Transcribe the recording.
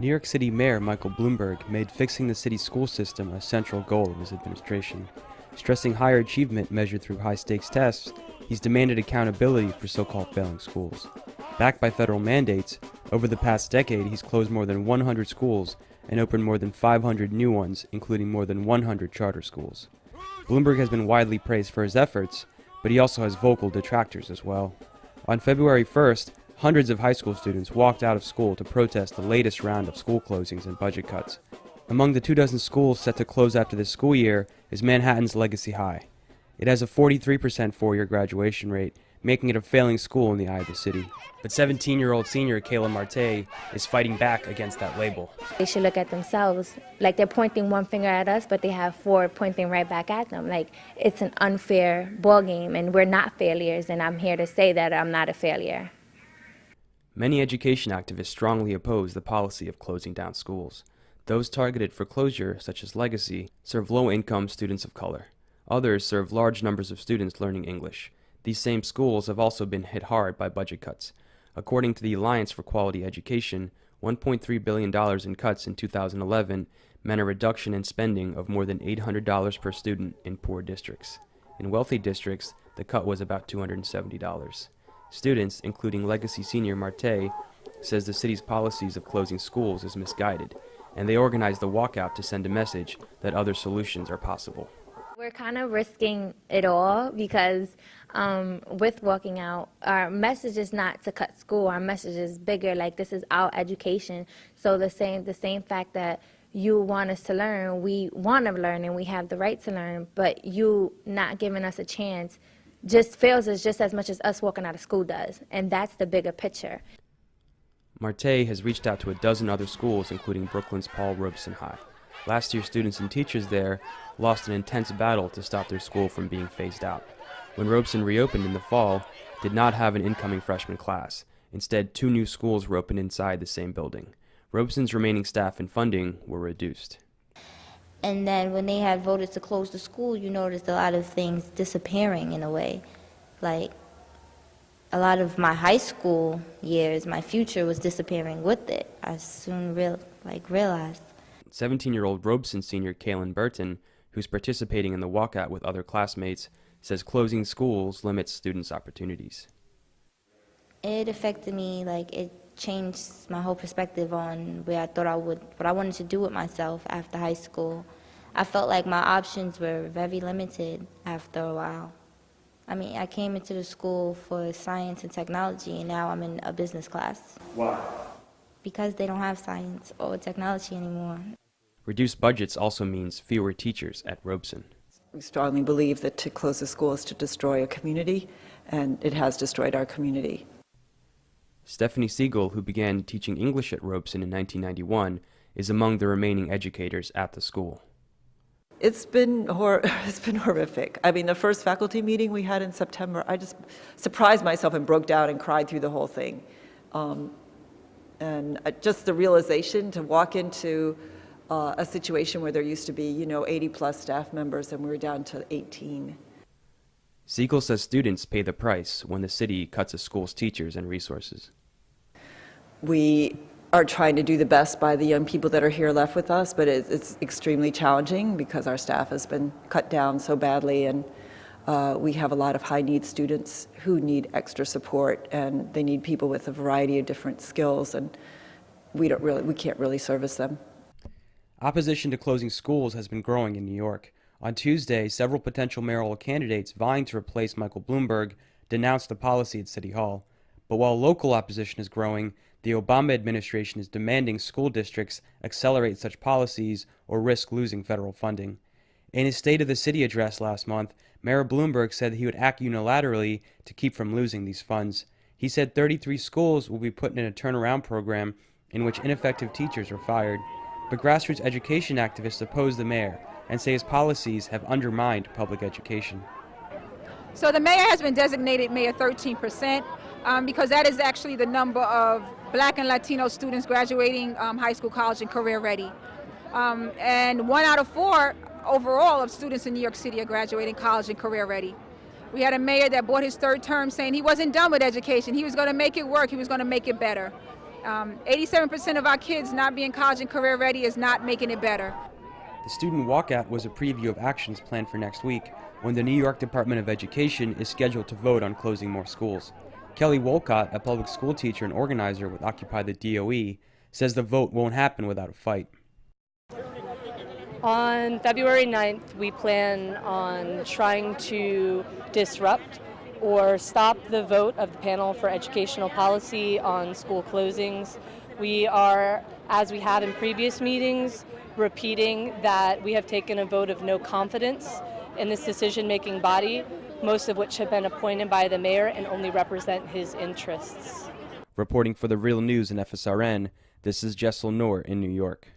New York City Mayor Michael Bloomberg made fixing the city's school system a central goal of his administration. Stressing higher achievement measured through high-stakes tests, he's demanded accountability for so-called failing schools. Backed by federal mandates, over the past decade he's closed more than 100 schools and opened more than 500 new ones, including more than 100 charter schools. Bloomberg has been widely praised for his efforts, but he also has vocal detractors as well. On February 1st, hundreds of high school students walked out of school to protest the latest round of school closings and budget cuts. Among the 24 schools set to close after this school year is Manhattan's Legacy High. It has a 43% four-year graduation rate, making it a failing school in the eye of the city. But 17-year-old senior Kayla Marte is fighting back against that label. They should look at themselves. Like, they're pointing one finger at us, but they have four pointing right back at them. Like, it's an unfair ball game, and we're not failures, and I'm here to say that I'm not a failure. Many education activists strongly oppose the policy of closing down schools. Those targeted for closure, such as Legacy, serve low-income students of color. Others serve large numbers of students learning English. These same schools have also been hit hard by budget cuts. According to the Alliance for Quality Education, $1.3 billion in cuts in 2011 meant a reduction in spending of more than $800 per student in poor districts. In wealthy districts, the cut was about $270. Students, including Legacy senior Marte, says the city's policies of closing schools is misguided, and they organized the walkout to send a message that other solutions are possible. We're kind of risking it all because with walking out, our message is not to cut school. Our message is bigger, like this is our education. So the same fact that you want us to learn, we want to learn and we have the right to learn, but you not giving us a chance just fails us just as much as us walking out of school does. And that's the bigger picture. Marte has reached out to a dozen other schools, including Brooklyn's Paul Robeson High. Last year, students and teachers there lost an intense battle to stop their school from being phased out. When Robeson reopened in the fall, did not have an incoming freshman class. Instead, 2 new schools were opened inside the same building. Robeson's remaining staff and funding were reduced. And then when they had voted to close the school, you noticed a lot of things disappearing in a way. Like, a lot of my high school years, my future was disappearing with it. I soon realized. 17-year-old Robeson senior Kaylin Burton, who's participating in the walkout with other classmates, says closing schools limits students' opportunities. It affected me, like it changed my whole perspective on where I thought what I wanted to do with myself after high school. I felt like my options were very limited after a while. I mean, I came into the school for science and technology, and now I'm in a business class. Why? Because they don't have science or technology anymore. Reduced budgets also means fewer teachers at Robeson. We strongly believe that to close a school is to destroy a community, and it has destroyed our community. Stephanie Siegel, who began teaching English at Robeson in 1991, is among the remaining educators at the school. It's been horrific. I mean, the first faculty meeting we had in September, I just surprised myself and broke down and cried through the whole thing. And just the realization to walk into a situation where there used to be, 80-plus staff members, and we were down to 18. Siegel says students pay the price when the city cuts a school's teachers and resources. We are trying to do the best by the young people that are here left with us, but it's extremely challenging because our staff has been cut down so badly, and we have a lot of high-need students who need extra support, and they need people with a variety of different skills, and we can't really service them. Opposition to closing schools has been growing in New York. On Tuesday, several potential mayoral candidates vying to replace Michael Bloomberg denounced the policy at City Hall. But while local opposition is growing, the Obama administration is demanding school districts accelerate such policies or risk losing federal funding. In his State of the City address last month, Mayor Bloomberg said he would act unilaterally to keep from losing these funds. He said 33 schools will be put in a turnaround program in which ineffective teachers are fired. But grassroots education activists oppose the mayor and say his policies have undermined public education. So the mayor has been designated Mayor 13% because that is actually the number of Black and Latino students graduating high school, college, and career ready. And 1 out of 4 overall of students in New York City are graduating college and career ready. We had a mayor that bought his 3rd term saying he wasn't done with education. He was going to make it work. He was going to make it better. 87% of our kids not being college and career ready is not making it better. The student walkout was a preview of actions planned for next week, when the New York Department of Education is scheduled to vote on closing more schools. Kelly Walkout, a public school teacher and organizer with Occupy the DOE, says the vote won't happen without a fight. On February 9th, we plan on trying to disrupt or stop the vote of the panel for educational policy on school closings. We are, as we have in previous meetings, repeating that we have taken a vote of no confidence in this decision-making body, most of which have been appointed by the mayor and only represent his interests. Reporting for The Real News and FSRN, this is Jessel Noor in New York.